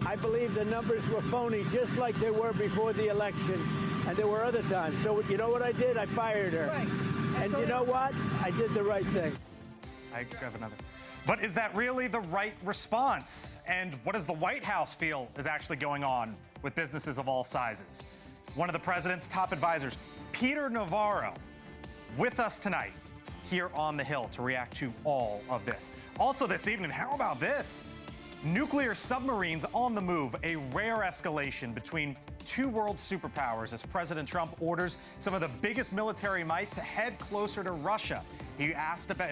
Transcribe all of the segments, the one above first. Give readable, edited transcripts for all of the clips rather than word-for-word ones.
I believe the numbers were phony, just like they were before the election, and there were other times. So you know what I did? I fired her. Right. And you know what? I did the right thing. I have another. But is that really the right response? And what does the White House feel is actually going on with businesses of all sizes? One of the president's top advisors, Peter Navarro, with us tonight here on the Hill to react to all of this. Also this evening, how about this? Nuclear submarines on the move, a rare escalation between two world superpowers as President Trump orders some of the biggest military might to head closer to Russia. He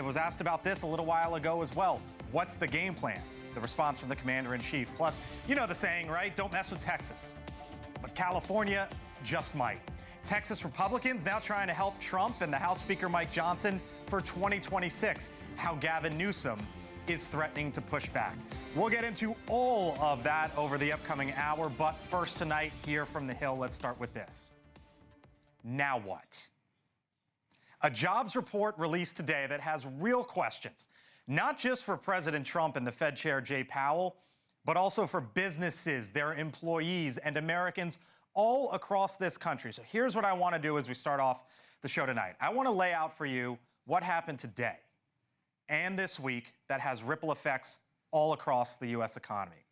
was asked about this a little while ago as well. What's the game plan? The response from the commander-in-chief. Plus, you know the saying, right? Don't mess with Texas. But California just might. Texas Republicans now trying to help Trump and the House Speaker Mike Johnson for 2026. How Gavin Newsom is threatening to push back. We'll get into all of that over the upcoming hour, but first tonight here from the Hill, let's start with this. Now what? A jobs report released today that has real questions, not just for President Trump and the Fed Chair Jay Powell, but also for businesses, their employees, and Americans all across this country. So here's what I want to do as we start off the show tonight. I want to lay out for you what happened today and this week that has ripple effects all across the U.S. economy.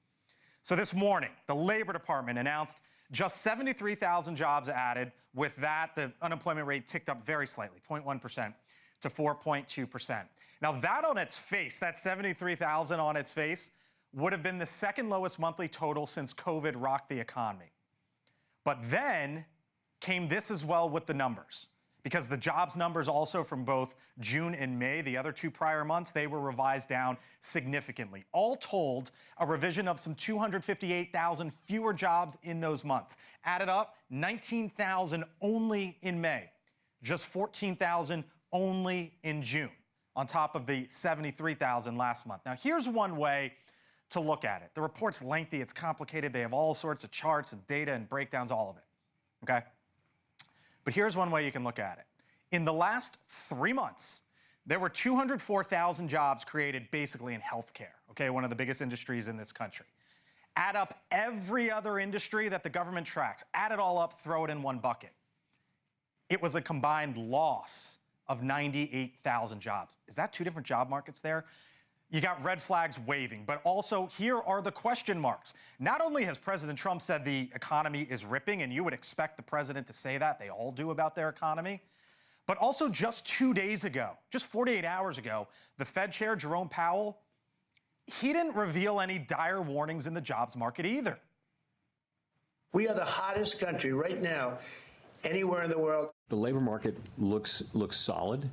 So this morning, the Labor Department announced just 73,000 jobs added. With that, the unemployment rate ticked up very slightly, 0.1% to 4.2%. Now that on its face, that 73,000 on its face, would have been the second lowest monthly total since COVID rocked the economy. But then came this as well with the numbers, because the jobs numbers also from both June and May, the other two prior months, they were revised down significantly. All told, a revision of some 258,000 fewer jobs in those months. Added up, 19,000 only in May, just 14,000 only in June, on top of the 73,000 last month. Now, here's one way to look at it. The report's lengthy, it's complicated, they have all sorts of charts and data and breakdowns, all of it, okay? But here's one way you can look at it. In the last 3 months, there were 204,000 jobs created basically in healthcare, okay, one of the biggest industries in this country. Add up every other industry that the government tracks, add it all up, throw it in one bucket. It was a combined loss of 98,000 jobs. Is that two different job markets there? You got red flags waving, but also here are the question marks. Not only has President Trump said the economy is ripping, and you would expect the president to say that, they all do about their economy, but also just 2 days ago, just 48 hours ago, the Fed Chair, Jerome Powell, he didn't reveal any dire warnings in the jobs market either. We are the hottest country right now anywhere in the world. The labor market looks solid.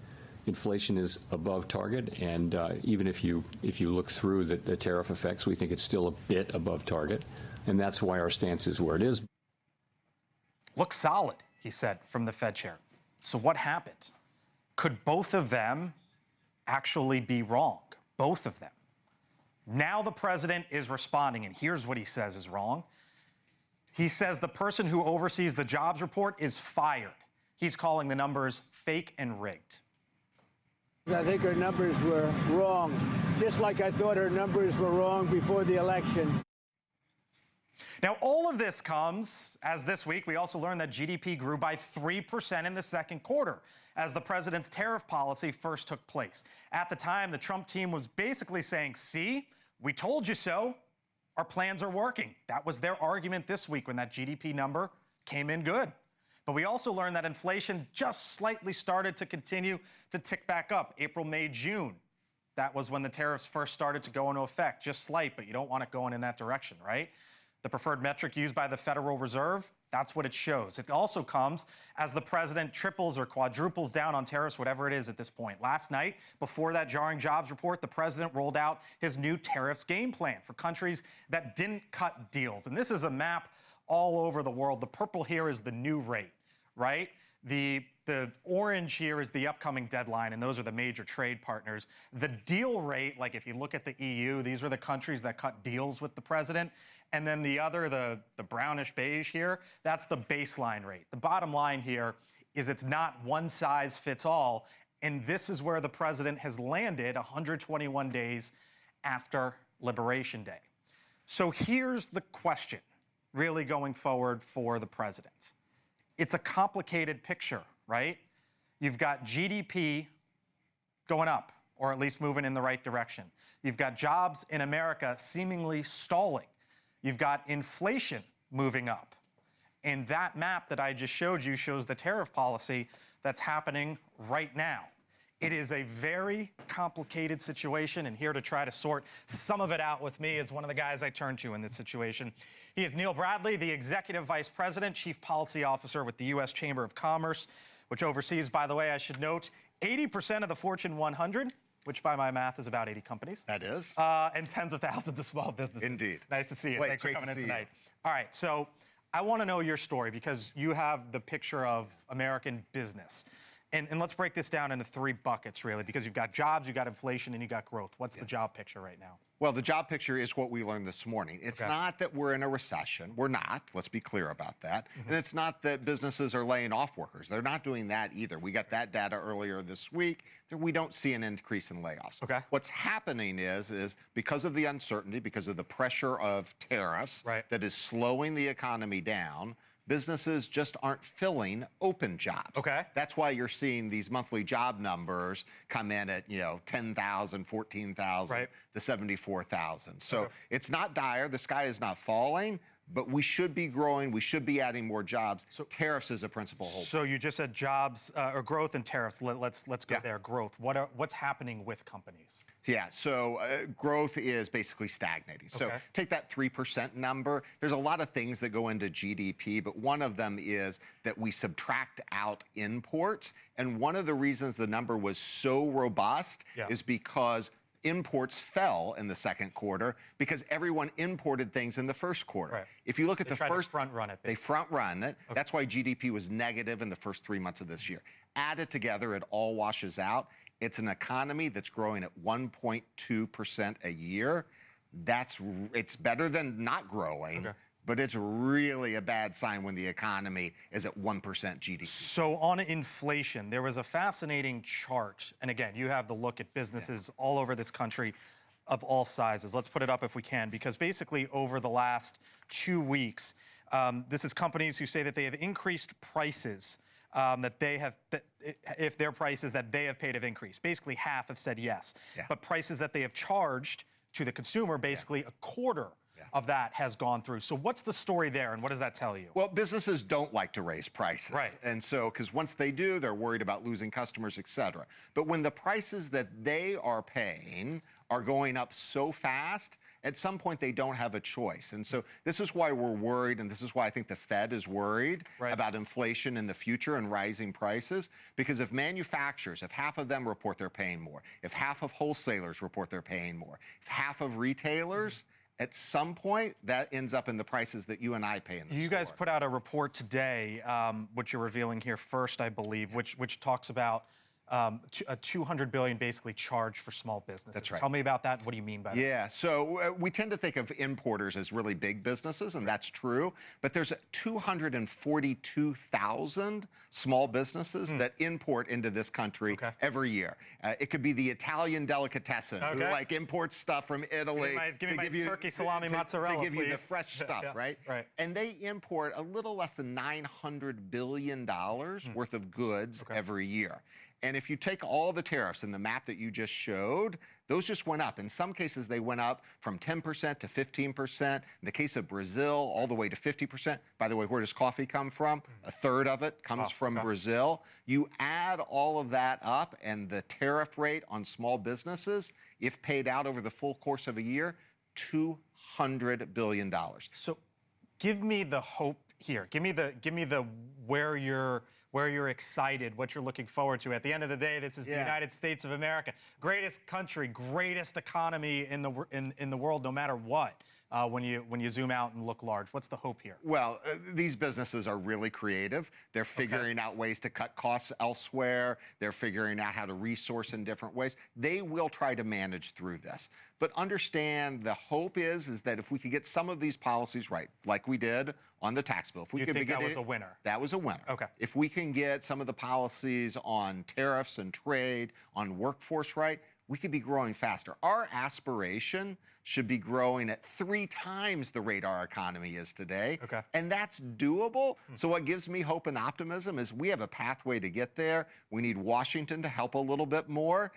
Inflation is above target, and even if you look through the tariff effects, we think it's still a bit above target, and that's why our stance is where it is. Looks solid, he said from the Fed Chair. So what happened? Could both of them actually be wrong? Both of them. Now the president is responding, and here's what he says is wrong. He says the person who oversees the jobs report is fired. He's calling the numbers fake and rigged. I think her numbers were wrong, just like I thought her numbers were wrong before the election. Now, all of this comes as this week we also learned that GDP grew by 3% in the second quarter as the president's tariff policy first took place. At the time, the Trump team was basically saying, see, we told you so. Our plans are working. That was their argument this week when that GDP number came in good. But we also learned that inflation just slightly started to continue to tick back up. April, May, June. That was when the tariffs first started to go into effect. Just slight, but you don't want it going in that direction, right? The preferred metric used by the Federal Reserve, that's what it shows. It also comes as the president triples or quadruples down on tariffs, whatever it is at this point. Last night, before that jarring jobs report, the president rolled out his new tariffs game plan for countries that didn't cut deals. And this is a map all over the world. The purple here is the new rate, right? The orange here is the upcoming deadline, and those are the major trade partners. The deal rate, like if you look at the EU, these are the countries that cut deals with the president. And then the other, the brownish beige here, that's the baseline rate. The bottom line here is it's not one size fits all, and this is where the president has landed 121 days after Liberation Day. So here's the question, really going forward for the president. It's a complicated picture, right? You've got GDP going up, or at least moving in the right direction. You've got jobs in America seemingly stalling. You've got inflation moving up. And that map that I just showed you shows the tariff policy that's happening right now. It is a very complicated situation, and here to try to sort some of it out with me is one of the guys I turn to in this situation. He is Neil Bradley, the Executive Vice President, Chief Policy Officer with the U.S. Chamber of Commerce, which oversees, by the way, I should note, 80% of the Fortune 100, which by my math is about 80 companies. That is. And tens of thousands of small businesses. Indeed. Nice to see you. Thanks for coming in tonight. You. All right, so I want to know your story because you have the picture of American business. And let's break this down into three buckets, really, because you've got jobs, you've got inflation, and you've got growth. What's the job picture right now? Well, the job picture is what we learned this morning. It's not that we're in a recession. We're not. Let's be clear about that. And it's not that businesses are laying off workers. They're not doing that either. We got that data earlier this week. We don't see an increase in layoffs. What's happening is because of the uncertainty, because of the pressure of tariffs that is slowing the economy down, businesses just aren't filling open jobs. That's why you're seeing these monthly job numbers come in at, 10,000, 14,000, the 74,000. So it's not dire. The sky is not falling, but we should be growing. We should be adding more jobs. So tariffs is a principal hold. So you just said jobs or growth and tariffs. Let's go there. Growth. What's happening with companies? Yeah, so growth is basically stagnating. So take that 3% number. There's a lot of things that go into GDP, but one of them is that we subtract out imports. And one of the reasons the number was so robust is because imports fell in the second quarter because everyone imported things in the first quarter. If you look at the first, front run it. They front run it. That's why GDP was negative in the first 3 months of this year. Add it together, it all washes out. It's an economy that's growing at 1.2% a year. It's better than not growing. But it's really a bad sign when the economy is at 1% GDP. So on inflation, there was a fascinating chart. And again, you have the look at businesses all over this country of all sizes. Let's put it up if we can, because basically over the last 2 weeks, this is companies who say that they have increased prices, if their prices that they have paid have increased. Basically half have said yes. But prices that they have charged to the consumer, basically a quarter of that has gone through. So what's the story there, and what does that tell you? Well, businesses don't like to raise prices. And so, because once they do, they're worried about losing customers, et cetera. But when the prices that they are paying are going up so fast, at some point they don't have a choice. And so this is why we're worried, and this is why I think the Fed is worried about inflation in the future and rising prices. Because if manufacturers, if half of them report they're paying more, if half of wholesalers report they're paying more, if half of retailers, at some point, that ends up in the prices that you and I pay in the store. You guys put out a report today, which you're revealing here first, I believe, which talks about a $200 billion basically charge for small businesses. That's right. Tell me about that. What do you mean by that? Yeah, so we tend to think of importers as really big businesses, and that's true. But there's 242,000 small businesses that import into this country every year. It could be the Italian delicatessen who like imports stuff from Italy. Give me my turkey salami mozzarella, to give you the please. fresh stuff, right? And they import a little less than $900 billion worth of goods every year. And if you take all the tariffs in the map that you just showed, those just went up. In some cases, they went up from 10% to 15%. In the case of Brazil, all the way to 50%. By the way, where does coffee come from? A third of it comes from Brazil. You add all of that up, and the tariff rate on small businesses, if paid out over the full course of a year, $200 billion. So give me the hope here. Give me the where you're excited, what you're looking forward to. At the end of the day, this is the United States of America, greatest country, greatest economy in the world, no matter what. When you zoom out and look large, what's the hope here? Well, these businesses are really creative. They're figuring out ways to cut costs elsewhere. They're figuring out how to resource in different ways. They will try to manage through this. But understand, the hope is that if we could get some of these policies right, like we did on the tax bill, if we could think that was a winner? That was a winner. If we can get some of the policies on tariffs and trade, on workforce right, we could be growing faster. Our aspiration should be growing at 3 times the rate our economy is today. Okay. And that's doable. So what gives me hope and optimism is we have a pathway to get there. We need Washington to help a little bit more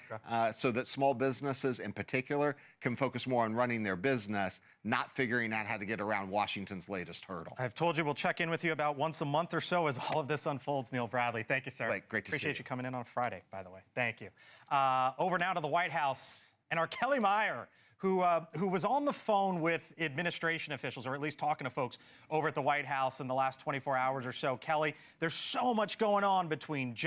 so that small businesses in particular can focus more on running their business, not figuring out how to get around Washington's latest hurdle. I've told you we'll check in with you about once a month or so as all of this unfolds, Neil Bradley. Thank you, sir. Great to see you. Appreciate you coming in on Friday, by the way. Thank you. Over now to the White House and our Kelly Meyer, who was on the phone with administration officials, or at least talking to folks over at the White House in the last 24 hours or so. Kelly, there's so much going on between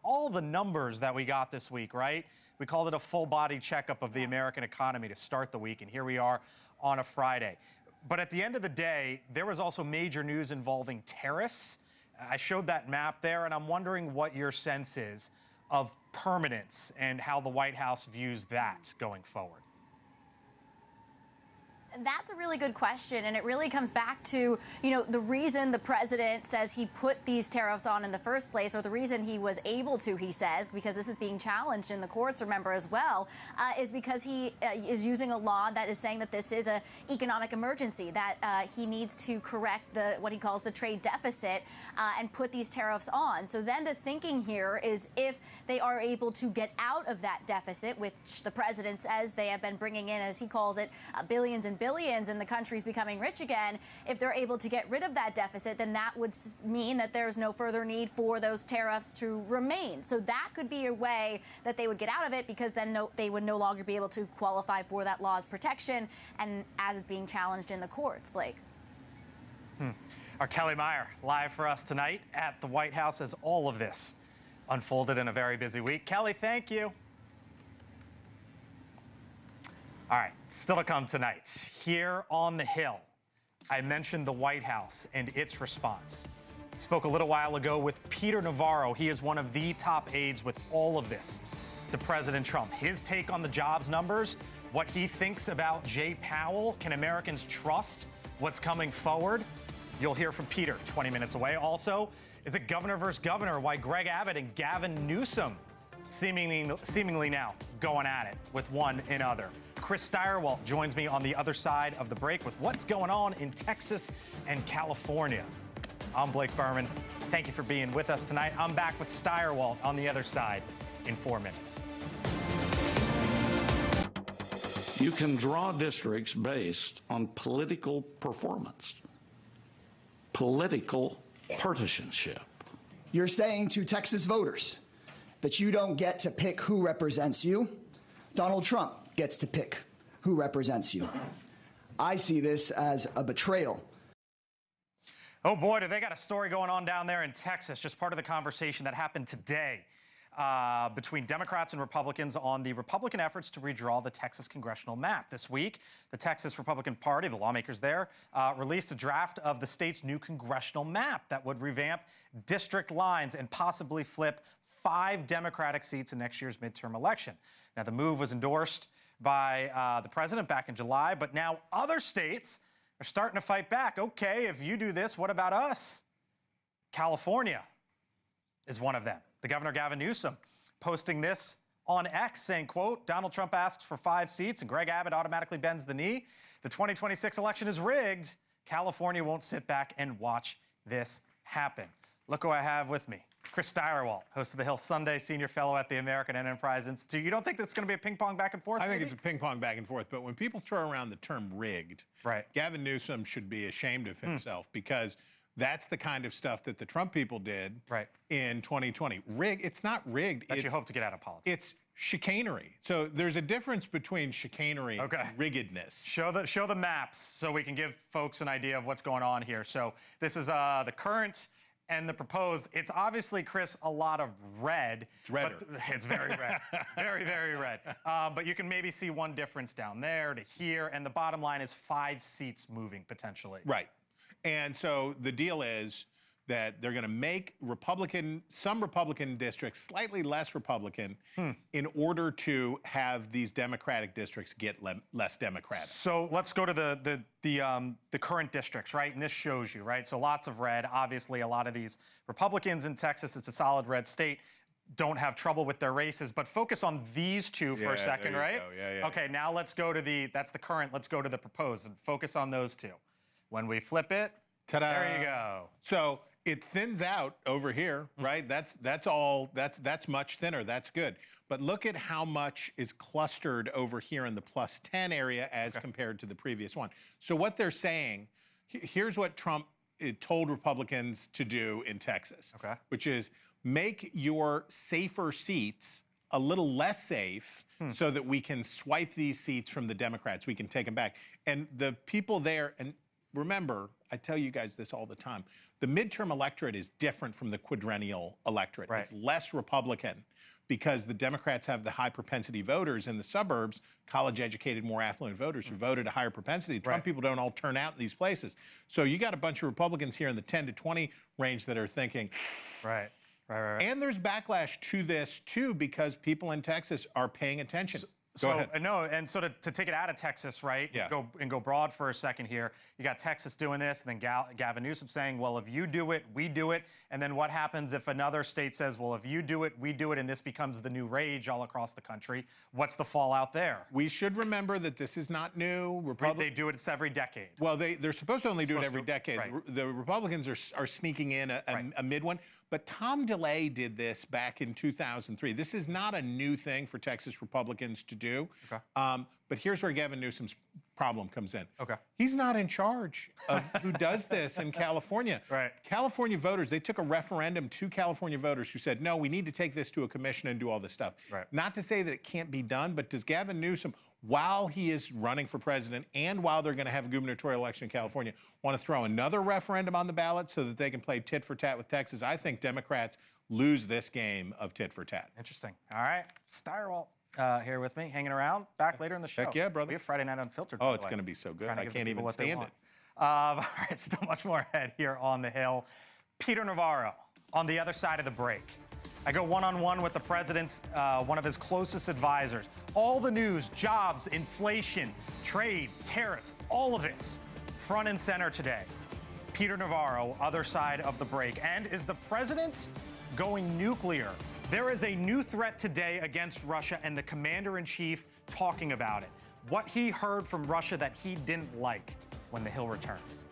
all the numbers that we got this week, right? We called it a full-body checkup of the American economy to start the week, and here we are on a Friday. But at the end of the day, there was also major news involving tariffs. I showed that map there, and I'm wondering what your sense is of permanence and how the White House views that going forward. That's a really good question, and it really comes back to, the reason the president says he put these tariffs on in the first place, or the reason he was able to, he says, because this is being challenged in the courts, remember, as well, is because he is using a law that is saying that this is an economic emergency, that he needs to correct what he calls the trade deficit and put these tariffs on. So then the thinking here is if they are able to get out of that deficit, which the president says they have been bringing in, as he calls it, billions and billions, and the country's becoming rich again, if they're able to get rid of that deficit, then that would mean that there's no further need for those tariffs to remain. So that could be a way that they would get out of it, because then they would no longer be able to qualify for that law's protection, and as it's being challenged in the courts, Blake. Our Kelly Meyer live for us tonight at the White House as all of this unfolded in a very busy week. Kelly, thank you. All right, still to come tonight. Here on the Hill, I mentioned the White House and its response. Spoke a little while ago with Peter Navarro. He is one of the top aides with all of this to President Trump. His take on the jobs numbers, what he thinks about Jay Powell. Can Americans trust what's coming forward? You'll hear from Peter 20 minutes away. Also, is it governor versus governor? Why Greg Abbott and Gavin Newsom seemingly now going at it with one another. Chris Steyerwalt joins me on the other side of the break with what's going on in Texas and California. I'm Blake Berman. Thank you for being with us tonight. I'm back with Steyerwalt on the other side in 4 minutes. You can draw districts based on political performance, political partisanship. You're saying to Texas voters that you don't get to pick who represents you. Donald Trump gets to pick who represents you. I see this as a betrayal. Oh boy, do they got a story going on down there in Texas. Just part of the conversation that happened today between Democrats and Republicans on the Republican efforts to redraw the Texas congressional map. This week, the Texas Republican Party, the lawmakers there, released a draft of the state's new congressional map that would revamp district lines and possibly flip 5 Democratic seats in next year's midterm election. Now, the move was endorsed by the president back in July, but now other states are starting to fight back. Okay, if you do this, what about us? California is one of them. The governor, Gavin Newsom, posting this on X, saying, quote, Donald Trump asks for 5 seats and Greg Abbott automatically bends the knee. The 2026 election is rigged. California won't sit back and watch this happen. Look who I have with me. Chris Steyerwalt, host of the Hill Sunday, senior fellow at the American Enterprise Institute. You don't think this is going to be a ping-pong back and forth? I think it's a ping-pong back and forth, but when people throw around the term rigged, right, Gavin Newsom should be ashamed of himself because that's the kind of stuff that the Trump people did in 2020. It's not rigged. That you hope to get out of politics. It's chicanery. So there's a difference between chicanery and riggedness. Show the maps so we can give folks an idea of what's going on here. So this is the current and the proposed. It's obviously, Chris, a lot of red. It's redder. It's very red. Very, very red. But you can maybe see one difference down there to here. And the bottom line is 5 seats moving potentially. Right. And so the deal is that they're going to make some Republican districts slightly less Republican in order to have these Democratic districts get less Democratic. So let's go to the current districts, right? And this shows you, right? So lots of red. Obviously, a lot of these Republicans in Texas. It's a solid red state. don't have trouble with their races, but focus on these two for a second, right? Yeah. Okay, now let's go to that's the current, let's go to the proposed and focus on those two. When we flip it, ta-da. There you go. So it thins out over here, right? That's much thinner. That's good. But look at how much is clustered over here in the +10 area as compared to the previous one. So what they're saying, here's what Trump told Republicans to do in Texas, which is make your safer seats a little less safe so that we can swipe these seats from the Democrats. We can take them back. And the people there, and remember, I tell you guys this all the time, the midterm electorate is different from the quadrennial electorate. It's less Republican because the Democrats have the high propensity voters in the suburbs, college-educated, more affluent voters who voted a higher propensity. Trump people don't all turn out in these places. So you got a bunch of Republicans here in the 10 to 20 range that are thinking, Right. And there's backlash to this, too, because people in Texas are paying attention. Go ahead. No, and so to take it out of Texas, right? Yeah. Go broad for a second here. You got Texas doing this, and then Gavin Newsom saying, well, if you do it, we do it. And then what happens if another state says, well, if you do it, we do it, and this becomes the new rage all across the country? What's the fallout there? We should remember that this is not new. They do it every decade. Well, they're supposed to only do it every decade. The Republicans are sneaking in a mid one. But Tom DeLay did this back in 2003. This is not a new thing for Texas Republicans to do. But here's where Gavin Newsom's problem comes in. He's not in charge of who does this in California. California voters, they took a referendum to California voters who said, no, we need to take this to a commission and do all this stuff. Not to say that it can't be done, but does Gavin Newsom, while he is running for president and while they're going to have a gubernatorial election in California, want to throw another referendum on the ballot so that they can play tit for tat with Texas? I think Democrats lose this game of tit for tat. Interesting. All right. Steyerwalt here with me, hanging around. Back later in the show. Heck yeah, brother. We have Friday Night Unfiltered. Oh, it's going to be so good. I can't even stand it. All right, still much more ahead here on the Hill. Peter Navarro on the other side of the break. I go one-on-one with the president's, one of his closest advisors. All the news, jobs, inflation, trade, tariffs, all of it front and center today. Peter Navarro, other side of the break. And is the president going nuclear? There is a new threat today against Russia, and the commander-in-chief talking about it. What he heard from Russia that he didn't like when the Hill returns.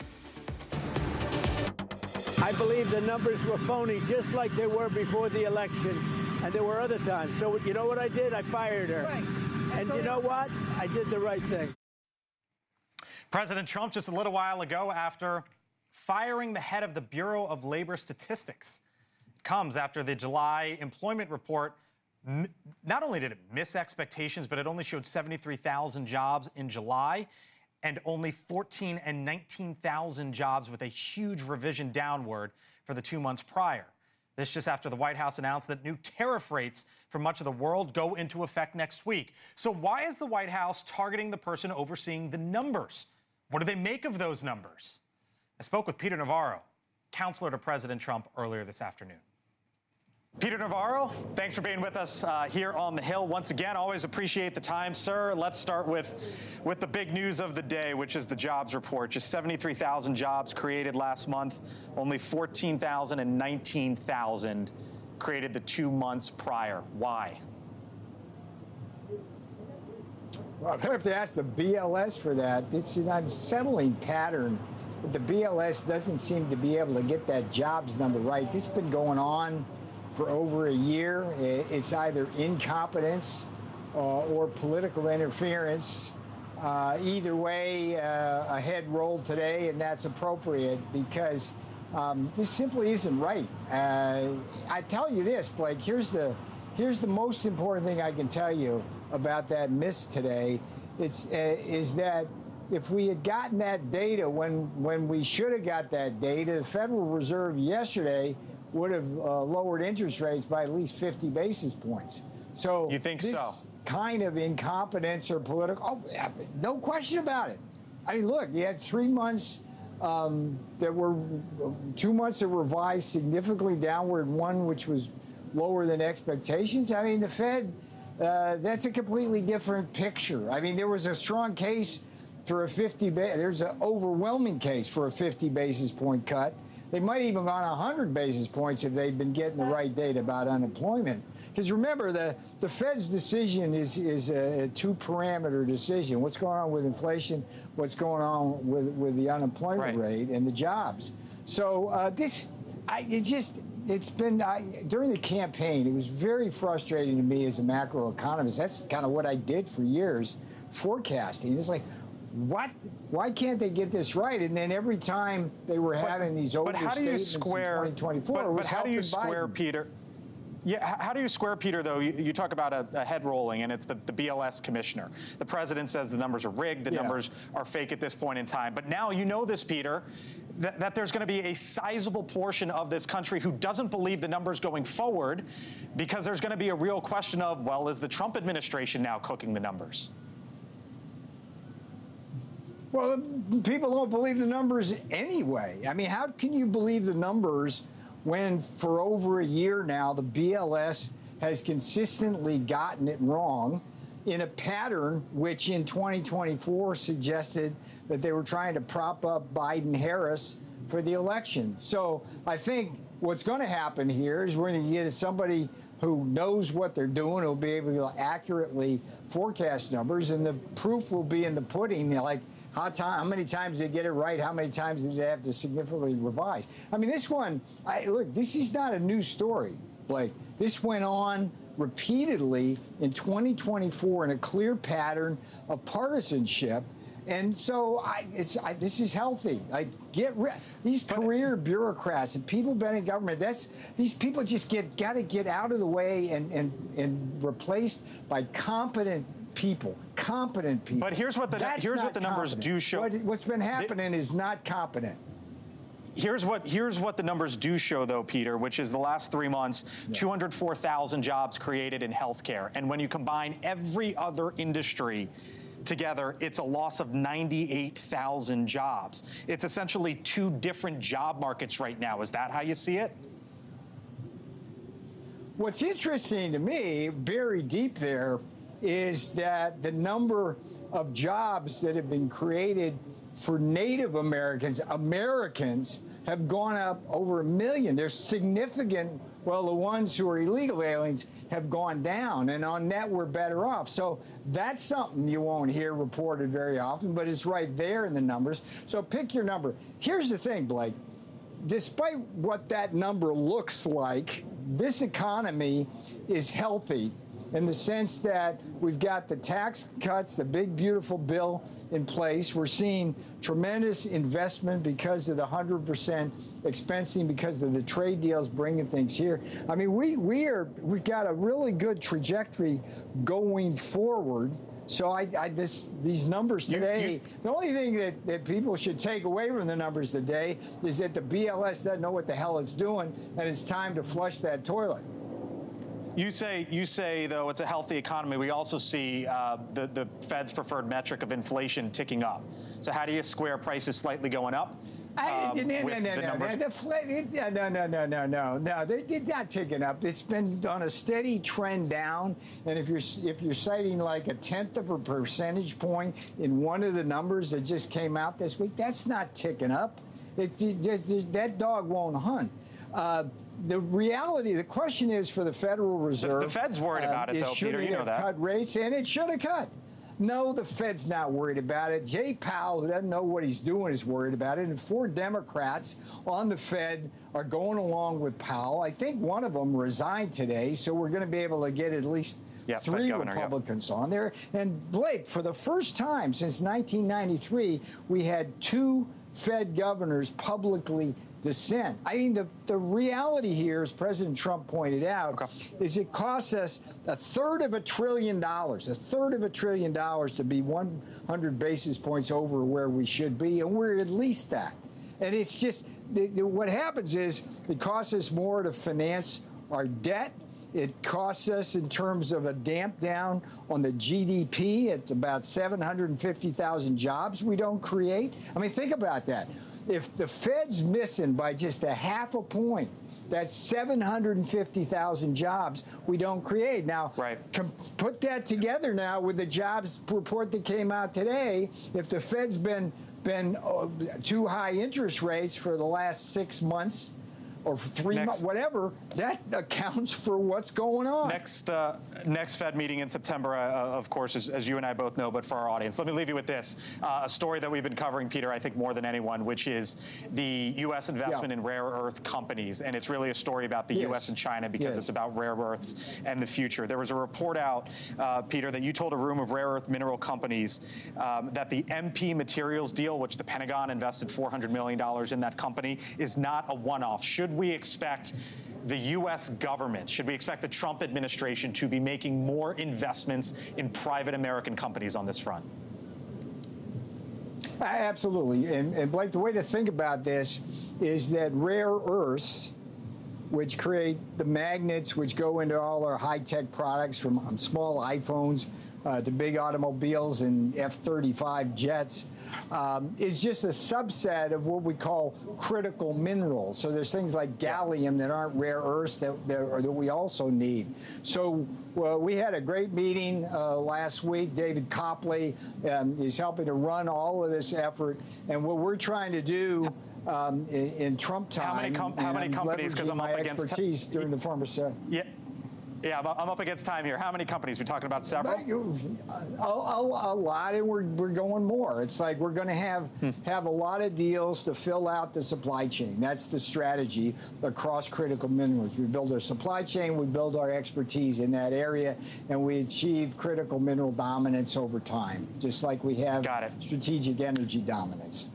I believe the numbers were phony, just like they were before the election, and there were other times. So you know what I did? I fired her. And you know what? I did the right thing. President Trump just a little while ago after firing the head of the Bureau of Labor Statistics. It comes after the July employment report. Not only did it miss expectations, but it only showed 73,000 jobs in July, and only 14,000 and 19,000 jobs, with a huge revision downward for the 2 months prior. This just after the White House announced that new tariff rates for much of the world go into effect next week. So why is the White House targeting the person overseeing the numbers? What do they make of those numbers? I spoke with Peter Navarro, counselor to President Trump, earlier this afternoon. Peter Navarro, thanks for being with us here on the Hill. Once again, always appreciate the time, sir. Let's start with the big news of the day, which is the jobs report. Just 73,000 jobs created last month, only 14,000 and 19,000 created the 2 months prior. Why? Well, I'm going to have to ask the BLS for that. It's an unsettling pattern. The BLS doesn't seem to be able to get that jobs number right. This has been going on for over a year. It's either incompetence or political interference. Either way, a head rolled today, and that's appropriate because this simply isn't right. I tell you this, Blake, here's the most important thing I can tell you about that miss today. Is that if we had gotten that data when we should have got that data, the Federal Reserve yesterday would have lowered interest rates by at least 50 basis points. So you think this kind of incompetence or political, no question about it. I mean, look, you had 3 months that were 2 months that were revised significantly downward, one which was lower than expectations. I mean, the Fed, that's a completely different picture. I mean, there was a strong case for a there's an overwhelming case for a 50 basis point cut. They might even gone 100 basis points if they'd been getting the right data about unemployment. Because remember, the Fed's decision is a two-parameter decision. What's going on with inflation? What's going on with the unemployment rate and the jobs? So it's been during the campaign, it was very frustrating to me as a macroeconomist. That's kind of what I did for years, forecasting. It's like, what? Why can't they get this right? And then every time they were having these overstatements in 2024, but how do you square, Peter? Yeah, how do you square, Peter, though? You talk about a head rolling, and it's the BLS commissioner. The president says the numbers are rigged, the numbers are fake at this point in time. But now you know this, Peter, that there's going to be a sizable portion of this country who doesn't believe the numbers going forward, because there's going to be a real question of, well, is the Trump administration now cooking the numbers? Well, people don't believe the numbers anyway. I mean, how can you believe the numbers when for over a year now the BLS has consistently gotten it wrong in a pattern which in 2024 suggested that they were trying to prop up Biden-Harris for the election? So I think what's going to happen here is we're going to get somebody who knows what they're doing, who'll be able to accurately forecast numbers, and the proof will be in the pudding. Like, how many times did they get it right? How many times did they have to significantly revise? I mean, this one, look, this is not a new story, Blake. This went on repeatedly in 2024 in a clear pattern of partisanship. And so this is healthy. Like, these career bureaucrats and people been in government, these people just got to get out of the way and replaced by competent people. But here's what the numbers do show. What's been happening is not competent. Here's what the numbers do show, though, Peter, which is the last 3 months, 204,000 jobs created in healthcare. And when you combine every other industry together, it's a loss of 98,000 jobs. It's essentially two different job markets right now. Is that how you see it? What's interesting to me, buried deep there, is that the number of jobs that have been created for Native Americans have gone up over 1 million. They're significant. Well, the ones who are illegal aliens have gone down, and on net, we're better off. So that's something you won't hear reported very often, but it's right there in the numbers. So pick your number. Here's the thing, Blake. Despite what that number looks like, this economy is healthy in the sense that we've got the tax cuts, the big, beautiful bill in place. We're seeing tremendous investment because of the 100% expensing, because of the trade deals bringing things here. I mean, we've got a really good trajectory going forward. So these numbers today, the only thing that people should take away from the numbers today is that the BLS doesn't know what the hell it's doing, and it's time to flush that toilet. You say, though, it's a healthy economy. We also see the Fed's preferred metric of inflation ticking up. So how do you square prices slightly going up? No, they're not ticking up. It's been on a steady trend down, and if you're citing like 1/10 of a percentage point in one of the numbers that just came out this week, that's not ticking up. That dog won't hunt. The reality, the question is for the Federal Reserve. The Fed's worried about it, though, Peter. You know that. Cut rates, and it should have cut. No, the Fed's not worried about it. Jay Powell, who doesn't know what he's doing, is worried about it. And 4 Democrats on the Fed are going along with Powell. I think one of them resigned today, so we're going to be able to get at least 3 Republicans on there. And Blake, for the first time since 1993, we had 2 Fed governors publicly dissent. I mean, the reality here, as President Trump pointed out, is it costs us $1/3 $1 trillion, $1/3 $1 trillion to be 100 basis points over where we should be, and we're at least that. And it's just, what happens is it costs us more to finance our debt. It costs us in terms of a damp down on the GDP. It's about 750,000 jobs we don't create. I mean, think about that. If the Fed's missing by just 0.5 point, that's 750,000 jobs we don't create. Now, put that together now with the jobs report that came out today. If the Fed's been been too high interest rates for the last 6 months or for 3 months, whatever, that accounts for what's going on. Next Fed meeting in September, of course, as you and I both know, but for our audience, let me leave you with this. A story that we've been covering, Peter, I think more than anyone, which is the U.S. investment in rare earth companies. And it's really a story about the U.S. and China because it's about rare earths and the future. There was a report out, Peter, that you told a room of rare earth mineral companies that the MP Materials deal, which the Pentagon invested $400 million in that company, is not a one-off. Should we expect the U.S. government, should we expect the Trump administration to be making more investments in private American companies on this front? Absolutely. And Blake, the way to think about this is that rare earths, which create the magnets which go into all our high-tech products, from small iPhones to big automobiles and F-35 jets, is just a subset of what we call critical minerals. So there's things like gallium that aren't rare earths that we also need. So we had a great meeting last week. David Copley is helping to run all of this effort. And what we're trying to do in Trump time, how many companies, because I'm up against expertise during the former sector. Yeah, I'm up against time here. How many companies? We're talking about several? A lot, and we're going more. It's like we're going to have a lot of deals to fill out the supply chain. That's the strategy across critical minerals. We build our supply chain, we build our expertise in that area, and we achieve critical mineral dominance over time, just like we have strategic energy dominance.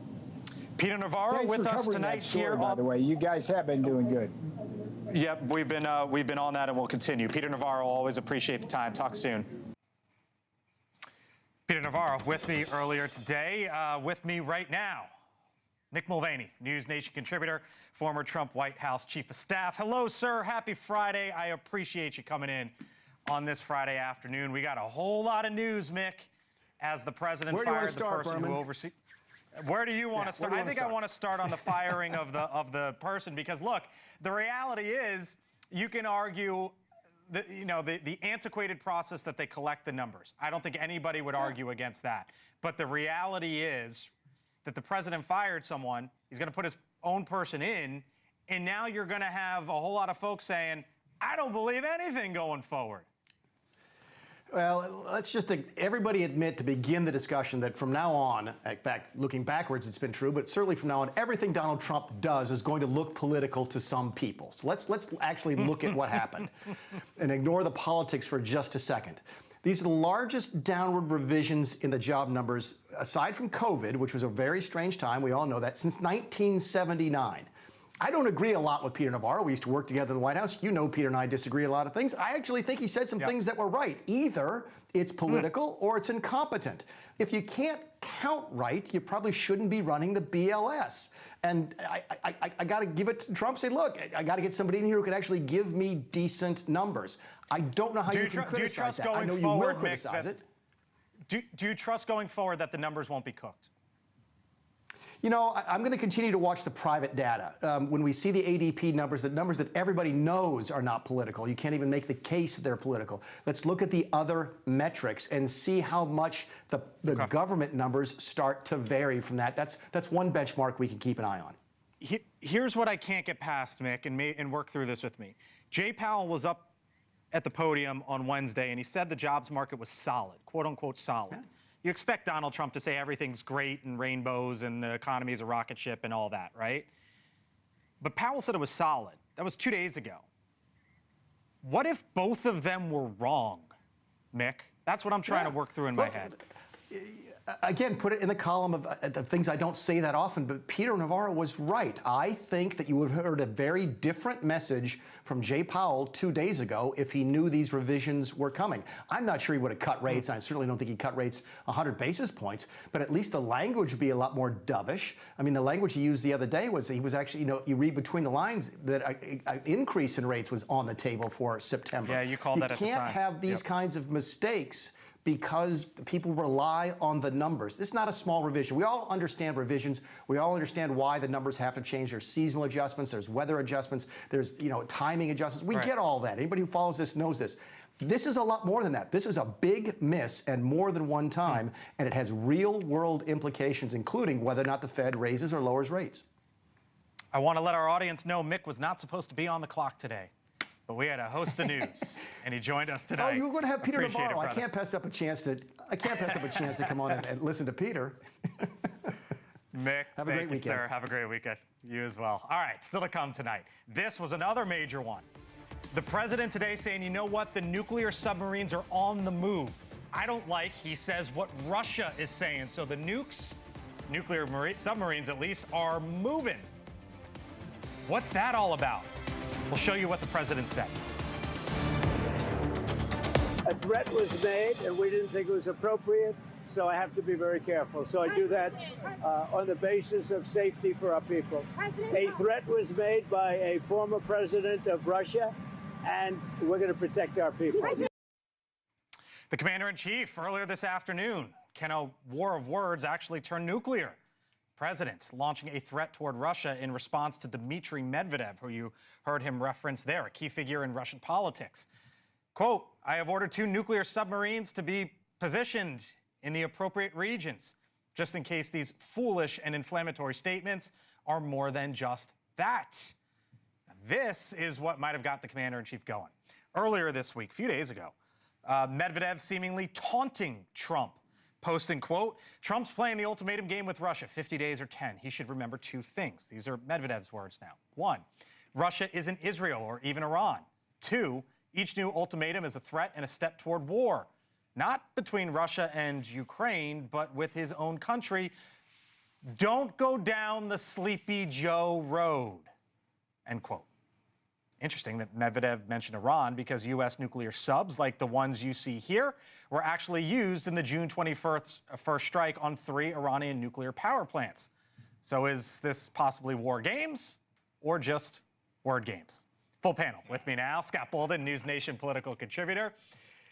Peter Navarro with us tonight here. By the way, you guys have been doing good. Yep, we've been on that, and we'll continue. Peter Navarro, always appreciate the time. Talk soon. Peter Navarro with me earlier today. With me right now, Nick Mulvaney, NewsNation contributor, former Trump White House chief of staff. Hello, sir. Happy Friday. I appreciate you coming in on this Friday afternoon. We got a whole lot of news, Mick, as the president fired the person who oversees. Where do you want to start? I think I want to start on the firing of the person, because look, the reality is you can argue the antiquated process that they collect the numbers. I don't think anybody would argue against that. But the reality is that the president fired someone, he's going to put his own person in, and now you're going to have a whole lot of folks saying, I don't believe anything going forward. Well, let's just everybody admit to begin the discussion that from now on, in fact, looking backwards, it's been true, but certainly from now on, everything Donald Trump does is going to look political to some people. So let's actually look at what happened and ignore the politics for just a second. These are the largest downward revisions in the job numbers, aside from COVID, which was a very strange time. We all know that, since 1979. I don't agree a lot with Peter Navarro. We used to work together in the White House. You know Peter and I disagree a lot of things. I actually think he said some things that were right. Either it's political or it's incompetent. If you can't count right, you probably shouldn't be running the BLS. And I got to give it to Trump, say, look, I got to get somebody in here who can actually give me decent numbers. I don't know how you can criticize that. I know you will criticize it. Do you trust going forward that the numbers won't be cooked? You know, I'm going to continue to watch the private data. When we see the ADP numbers, the numbers that everybody knows are not political, you can't even make the case that they're political. Let's look at the other metrics and see how much the government numbers start to vary from that. That's one benchmark we can keep an eye on. Here's what I can't get past, Mick, and work through this with me. Jay Powell was up at the podium on Wednesday, and he said the jobs market was solid, quote unquote solid. Yeah. You expect Donald Trump to say everything's great and rainbows and the economy is a rocket ship and all that, right? But Powell said it was solid. That was 2 days ago. What if both of them were wrong, Mick? That's what I'm trying to work through in my head. Again, put it in the column of things I don't say that often, but Peter Navarro was right. I think that you would have heard a very different message from Jay Powell 2 days ago if he knew these revisions were coming. I'm not sure he would have cut rates. I certainly don't think he cut rates 100 basis points, but at least the language would be a lot more dovish. I mean, the language he used the other day was he was actually, you read between the lines that an increase in rates was on the table for September. Yeah, you called that at the time. You can't have these kinds of mistakes because people rely on the numbers. This is not a small revision. We all understand revisions. We all understand why the numbers have to change. There's seasonal adjustments, there's weather adjustments, there's timing adjustments. We get all that. Anybody who follows this knows this. This is a lot more than that. This is a big miss and more than one time, and it has real-world implications, including whether or not the Fed raises or lowers rates. I want to let our audience know Mick was not supposed to be on the clock today, but we had a host of news, and he joined us tonight. Oh, you were going to have Peter Appreciate Navarro. it, I can't pass up a chance to. Come on and listen to Peter. Mick, have a great weekend, sir. Have a great weekend. You as well. All right, still to come tonight. This was another major one. The president today saying, you know what, the nuclear submarines are on the move. I don't like, he says, what Russia is saying. So the nuclear submarines at least, are moving. What's that all about? We'll show you what the president said. A threat was made, and we didn't think it was appropriate, so I have to be very careful. So I do that on the basis of safety for our people. A threat was made by a former president of Russia, and we're going to protect our people. The commander-in-chief earlier this afternoon, can a war of words actually turn nuclear? President launching a threat toward Russia in response to Dmitry Medvedev, who you heard him reference there, a key figure in Russian politics. Quote, I have ordered 2 nuclear submarines to be positioned in the appropriate regions, just in case these foolish and inflammatory statements are more than just that. This is what might have got the commander-in-chief going. Earlier this week, a few days ago, Medvedev seemingly taunting Trump, posting, quote, Trump's playing the ultimatum game with Russia, 50 days or 10. He should remember 2 things. These are Medvedev's words now. 1, Russia isn't Israel or even Iran. 2, each new ultimatum is a threat and a step toward war. Not between Russia and Ukraine, but with his own country. Don't go down the Sleepy Joe road, end quote. Interesting that Medvedev mentioned Iran because U.S. nuclear subs, like the ones you see here, were actually used in the June 21st strike on 3 Iranian nuclear power plants. So is this possibly war games or just word games? Full panel with me now. Scott Bolden, NewsNation political contributor.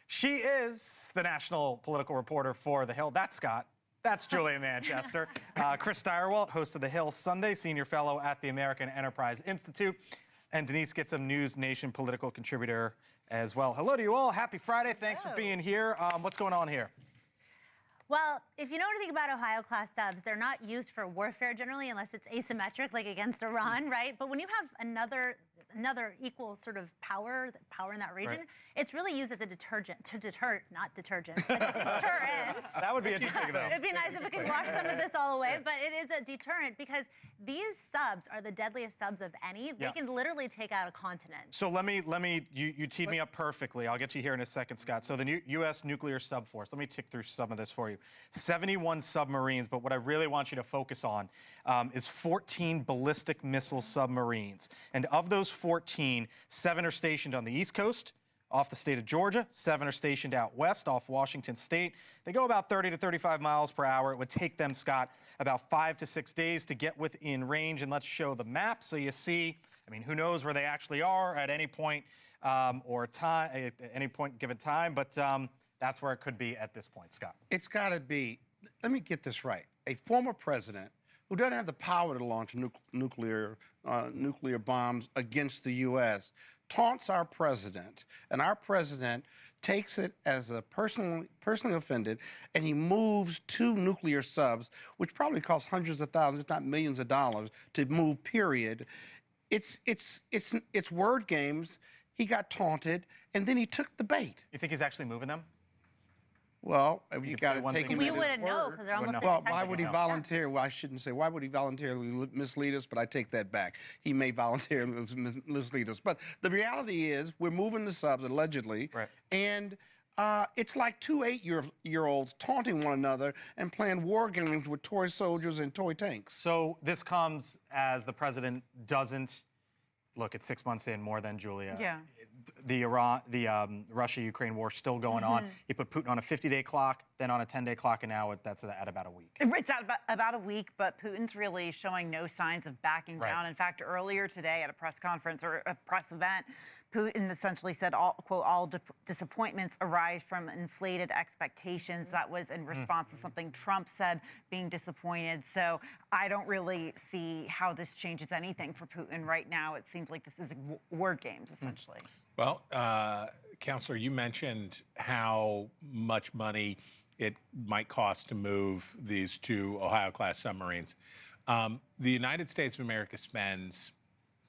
She is the national political reporter for The Hill. That's Scott. That's Julia Manchester. Chris Steyerwalt, host of The Hill Sunday, senior fellow at the American Enterprise Institute. And Denise Gitsum, NewsNation political contributor as well. Hello to you all. Happy Friday. Thanks for being here. What's going on here? Well, if you know anything about Ohio-class subs, they're not used for warfare generally unless it's asymmetric, like against Iran, right? But when you have another equal sort of power in that region, it's really used as a deterrent, not detergent, a deterrent. That would be interesting, though. It'd be nice if we could wash some of this all away, but it is a deterrent because these subs are the deadliest subs of any. They can literally take out a continent. So you teed me up perfectly. I'll get you here in a second, Scott. So the U.S. nuclear sub force, let me tick through some of this for you. 71 submarines, but what I really want you to focus on is 14 ballistic missile submarines. And of those 14, 7 are stationed on the East Coast, off the state of Georgia. 7 are stationed out west, off Washington State. They go about 30 to 35 miles per hour. It would take them, Scott, about 5 to 6 days to get within range. And let's show the map so you see, I mean, who knows where they actually are at any point or time, at any point given time, but that's where it could be at this point, Scott. It's got to be, let me get this right, a former president who doesn't have the power to launch nuclear bombs against the U.S., taunts our president, and our president takes it as a personally offended, and he moves 2 nuclear subs, which probably cost hundreds of thousands, if not millions of dollars, to move, period. It's word games. He got taunted, and then he took the bait. You think he's actually moving them? Well, you got to take him. We wouldn't know because they're almost. Well, why would he volunteer? Well, I shouldn't say why would he voluntarily mislead us, but I take that back. He may voluntarily mislead us. But the reality is, we're moving the subs allegedly, and it's like 2 8-year-olds taunting one another and playing war games with toy soldiers and toy tanks. So this comes as the president doesn't look. It's 6 months in, more than Julia. Yeah. The Russia-Ukraine war still going on. He put Putin on a 50-day clock, then on a 10-day clock, and now that's at about a week. It's at about a week, but Putin's really showing no signs of backing down. In fact, earlier today at a press conference or a press event, Putin essentially said, quote, all disappointments arise from inflated expectations. That was in response to something Trump said, being disappointed. So I don't really see how this changes anything for Putin right now. It seems like this is word games, essentially. Well, Counselor, you mentioned how much money it might cost to move these two Ohio-class submarines. The United States of America spends,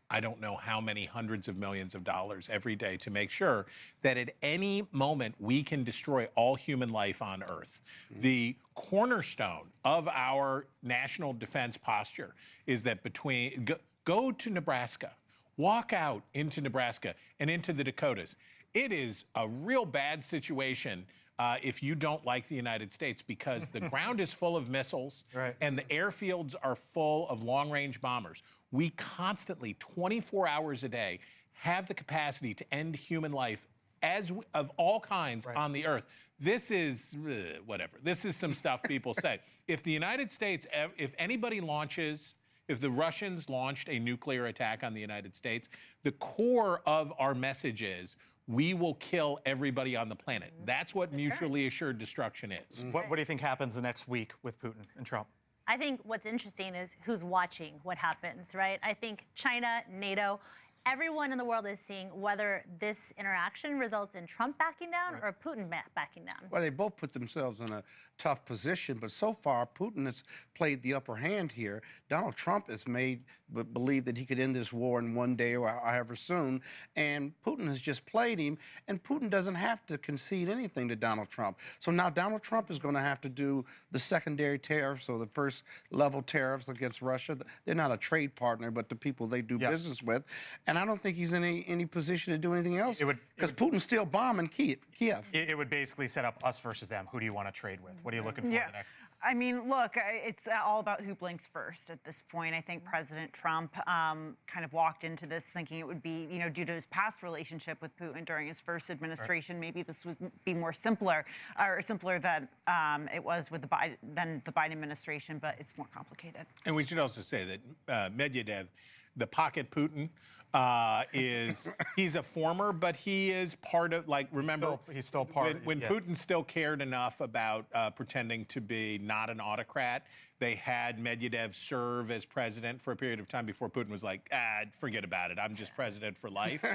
I don't know how many hundreds of millions of dollars every day to make sure that at any moment we can destroy all human life on Earth. The cornerstone of our national defense posture is that go to Nebraska, walk out into Nebraska and into the Dakotas. It is a real bad situation if you don't like the United States, because the ground is full of missiles and the airfields are full of long-range bombers. We constantly, 24 hours a day, have the capacity to end human life of all kinds on the Earth. This is whatever. This is some stuff people say. If the United States, if anybody launches, if the Russians launched a nuclear attack on the United States, the core of our message is we will kill everybody on the planet. That's what mutually assured destruction is. What do you think happens the next week with Putin and Trump? I think what's interesting is who's watching what happens, right? I think China, NATO, everyone in the world is seeing whether this interaction results in Trump backing down or Putin backing down. Well, they both put themselves in a tough position, but so far Putin has played the upper hand here. Donald Trump has made believe that he could end this war in one day or however soon, and Putin has just played him, and Putin doesn't have to concede anything to Donald Trump. So now Donald Trump is going to have to do the secondary tariffs or the first level tariffs against Russia. They're not a trade partner, but the people they do business with, and I don't think he's in any position to do anything else because Putin's still bombing Kiev. It would basically set up us versus them. Who do you want to trade with? What are you looking for in the next? I mean, look, it's all about who blinks first at this point. I think President Trump kind of walked into this thinking it would be, due to his past relationship with Putin during his first administration, maybe this would be more simpler than it was with the Biden administration, but it's more complicated. And we should also say that Medvedev, the pocket Putin, he's a former, but he is part of, remember, he's still part when Putin still cared enough about pretending to be not an autocrat, they had Medvedev serve as president for a period of time before Putin was like, forget about it, I'm just president for life.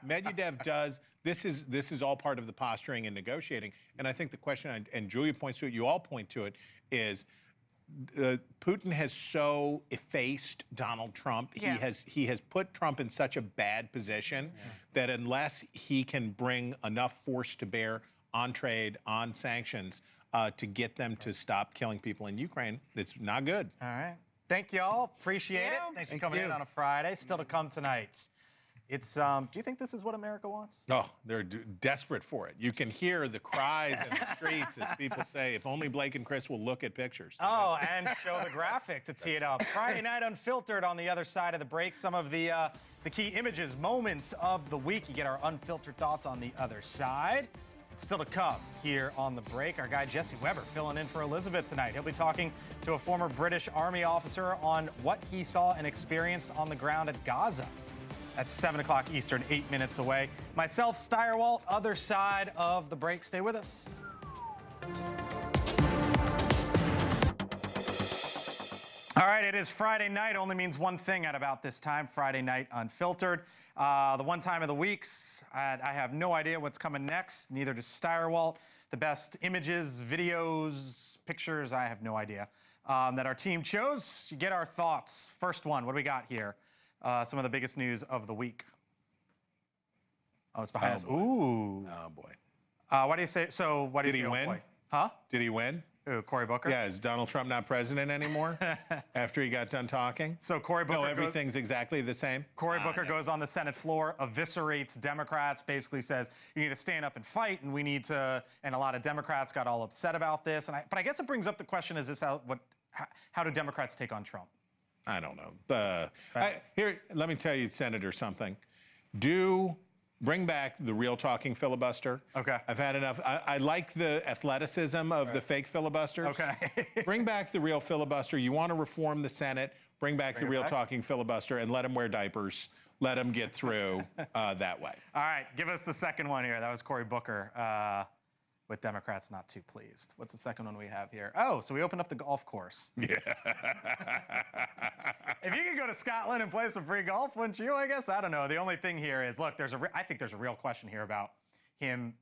Medvedev does, this is all part of the posturing and negotiating, and I think the question, and Julia points to it, you all point to it, is Putin has so effaced Donald Trump. He has put Trump in such a bad position that unless he can bring enough force to bear on trade, on sanctions, to get them to stop killing people in Ukraine, it's not good. All right. Thank you all. Appreciate it. Thanks for coming in on a Friday. Still to come tonight. It's, do you think this is what America wants? Oh, they're desperate for it. You can hear the cries in the streets as people say, if only Blake and Chris will look at pictures. Oh, and show the graphic to tee it up. Friday night Unfiltered on the other side of the break. Some of the key images, moments of the week. You get our unfiltered thoughts on the other side. It's still to come here on the break. Our guy Jesse Weber filling in for Elizabeth tonight. He'll be talking to a former British Army officer on what he saw and experienced on the ground at Gaza. At 7 o'clock Eastern, 8 minutes away. Myself, Steyerwalt, other side of the break. Stay with us. All right, it is Friday night. Only means one thing at about this time. Friday night Unfiltered. The one time of the weeks. I have no idea what's coming next. Neither does Steyerwalt. The best images, videos, pictures, I have no idea. That our team chose. You get our thoughts. First one, what do we got here? Some of the biggest news of the week. Oh, it's behind us. Ooh. Oh, boy. Why do you say so? Why do you say, Did he win? Boy? Huh? Did he win? Who, Cory Booker? Yeah, is Donald Trump not president anymore after he got done talking? So Cory Booker. No, everything's exactly the same. Cory Booker goes on the Senate floor, eviscerates Democrats, basically says you need to stand up and fight, and we need to. And a lot of Democrats got all upset about this. But I guess it brings up the question: is this how do Democrats take on Trump? I don't know. Here, let me tell you, Senator, something. Bring back the real talking filibuster. Okay. I've had enough. I like the athleticism of the fake filibusters. Okay. Bring back the real filibuster. You want to reform the Senate, bring back the real talking filibuster and let them wear diapers. Let them get through that way. All right, give us the second one here. That was Cory Booker. with Democrats not too pleased. What's the second one we have here? Oh, so we opened up the golf course. Yeah. If you could go to Scotland and play some free golf, wouldn't you? I guess. I don't know. The only thing here is, look, I think there's a real question here about him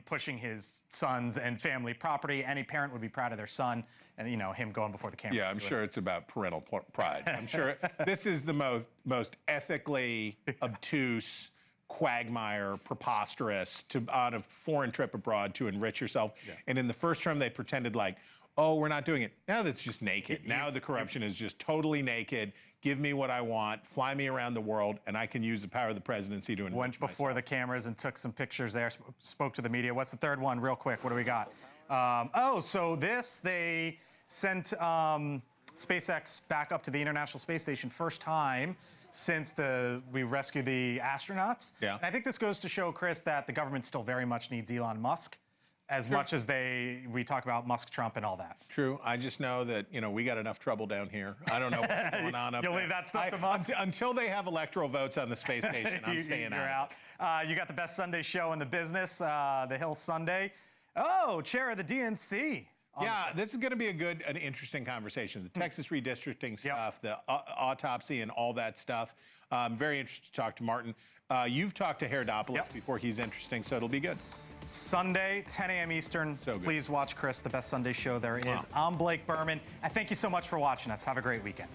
pushing his sons and family property. Any parent would be proud of their son, and him going before the camera. Yeah, I'm sure it's about parental pride. I'm sure this is the most ethically obtuse, quagmire, preposterous on a foreign trip abroad to enrich yourself. Yeah. And in the first term, they pretended like, oh, we're not doing it. Now that's just naked. Now the corruption is just totally naked. Give me what I want, fly me around the world, and I can use the power of the presidency to enrich Went before the cameras and took some pictures there, spoke to the media. What's the third one, real quick? What do we got? So they sent SpaceX back up to the International Space Station, first time since we rescued the astronauts. Yeah. And I think this goes to show, Chris, that the government still very much needs Elon Musk, as much as we talk about Musk, Trump, and all that. True. I just know that, we got enough trouble down here. I don't know what's going on up there. You'll leave that stuff to Musk? Until they have electoral votes on the space station, I'm staying out. You got the best Sunday show in the business, The Hill Sunday. Oh, chair of the DNC. Yeah, this is going to be an interesting conversation. The Texas redistricting stuff, the autopsy and all that stuff. I'm very interested to talk to Martin. You've talked to Herodopoulos before. He's interesting, so it'll be good. Sunday, 10 a.m. Eastern. So good. Please watch Chris, the best Sunday show there is. I'm Blake Berman. I thank you so much for watching us. Have a great weekend.